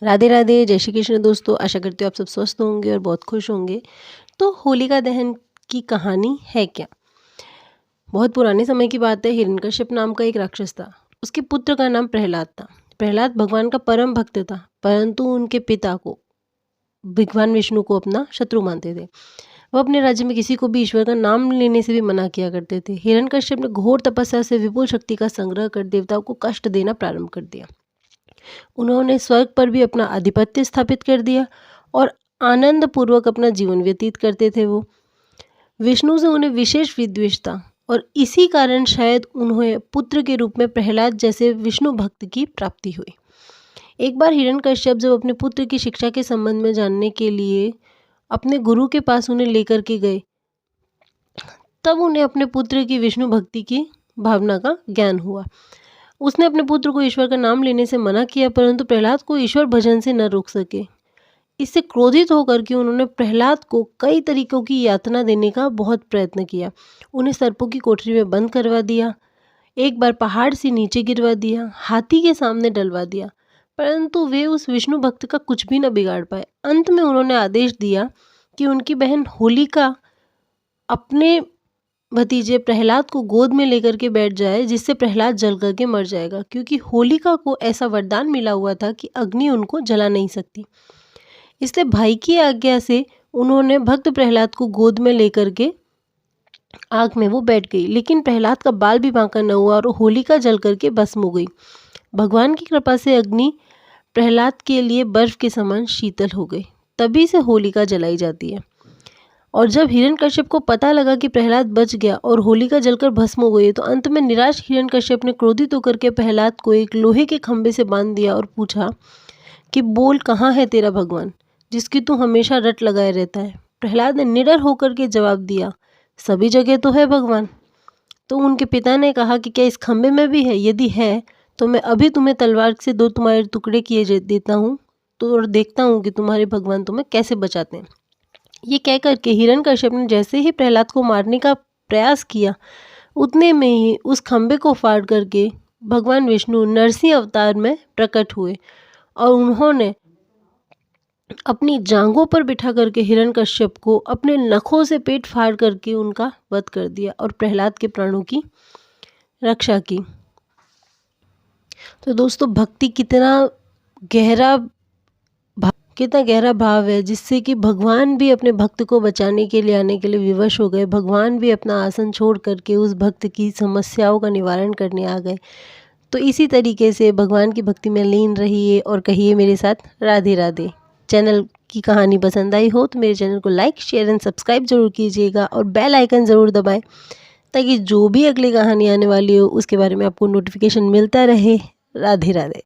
राधे राधे, जय श्री कृष्ण दोस्तों। आशा करती हूँ आप सब स्वस्थ होंगे और बहुत खुश होंगे। तो होलिका दहन की कहानी है क्या? बहुत पुराने समय की बात है। हिरण्यकश्यप नाम का एक राक्षस था। उसके पुत्र का नाम प्रहलाद था। प्रहलाद भगवान का परम भक्त था, परंतु उनके पिता को, भगवान विष्णु को, अपना शत्रु मानते थे। वह अपने राज्य में किसी को भी ईश्वर का नाम लेने से भी मना किया करते थे। हिरण्यकश्यप ने घोर तपस्या से विपुल शक्ति का संग्रह कर देवताओं को कष्ट देना प्रारंभ कर दिया। उन्होंने स्वर्ग पर भी अपना आधिपत्य स्थापित कर दिया और आनंद पूर्वक अपना जीवन व्यतीत करते थे। वो विष्णु से उन्हें विशेष विद्वेष था और इसी कारण शायद उन्हें पुत्र के रूप में प्रहलाद जैसे विष्णु भक्त की प्राप्ति हुई। एक बार हिरण्यकश्यप जब अपने पुत्र की शिक्षा के संबंध में जानने के लिए अपने गुरु के पास उन्हें लेकर के गए, तब उन्हें अपने पुत्र की विष्णु भक्ति की भावना का ज्ञान हुआ। उसने अपने पुत्र को ईश्वर का नाम लेने से मना किया, परंतु प्रहलाद को ईश्वर भजन से न रोक सके। इससे क्रोधित होकर के उन्होंने प्रहलाद को कई तरीकों की यातना देने का बहुत प्रयत्न किया। उन्हें सर्पों की कोठरी में बंद करवा दिया, एक बार पहाड़ से नीचे गिरवा दिया, हाथी के सामने डलवा दिया, परंतु वे उस विष्णु भक्त का कुछ भी न बिगाड़ पाए। अंत में उन्होंने आदेश दिया कि उनकी बहन होलिका अपने भतीजे प्रहलाद को गोद में लेकर के बैठ जाए, जिससे प्रहलाद जल करके मर जाएगा, क्योंकि होलिका को ऐसा वरदान मिला हुआ था कि अग्नि उनको जला नहीं सकती। इसलिए भाई की आज्ञा से उन्होंने भक्त प्रहलाद को गोद में लेकर के आग में वो बैठ गई, लेकिन प्रहलाद का बाल भी बांका न हुआ और होलिका जल करके भस्म हो गई। भगवान की कृपा से अग्नि प्रहलाद के लिए बर्फ के समान शीतल हो गई। तभी से होलिका जलाई जाती है। और जब हिरण्यकश्यप को पता लगा कि प्रहलाद बच गया और होलिका जलकर भस्म हो गई, तो अंत में निराश हिरण्यकश्यप ने क्रोधित होकर के प्रहलाद को एक लोहे के खंभे से बांध दिया और पूछा कि बोल, कहाँ है तेरा भगवान जिसकी तू हमेशा रट लगाए रहता है? प्रहलाद ने निडर होकर के जवाब दिया, सभी जगह तो है भगवान। तो उनके पिता ने कहा कि क्या इस खंभे में भी है? यदि है तो मैं अभी तुम्हें तलवार से दो तुम्हारे टुकड़े किए देता हूँ, तो और देखता हूँ कि तुम्हारे भगवान तुम्हें कैसे बचाते हैं। ये कहकर के हिरण्यकश्यप ने जैसे ही प्रहलाद को मारने का प्रयास किया, उतने में ही उस खंबे को फाड़ करके भगवान विष्णु नरसिंह अवतार में प्रकट हुए और उन्होंने अपनी जांघों पर बिठा करके हिरण्यकश्यप को अपने नखों से पेट फाड़ करके उनका वध कर दिया और प्रहलाद के प्राणों की रक्षा की। तो दोस्तों, भक्ति कितना गहरा भाव है, जिससे कि भगवान भी अपने भक्त को बचाने के लिए आने के लिए विवश हो गए। भगवान भी अपना आसन छोड़ करके उस भक्त की समस्याओं का निवारण करने आ गए। तो इसी तरीके से भगवान की भक्ति में लीन रहिए और कहिए मेरे साथ राधे राधे। चैनल की कहानी पसंद आई हो तो मेरे चैनल को लाइक, शेयर एंड सब्सक्राइब जरूर कीजिएगा और बेल आइकन ज़रूर दबाएं, ताकि जो भी अगली कहानी आने वाली हो उसके बारे में आपको नोटिफिकेशन मिलता रहे। राधे राधे।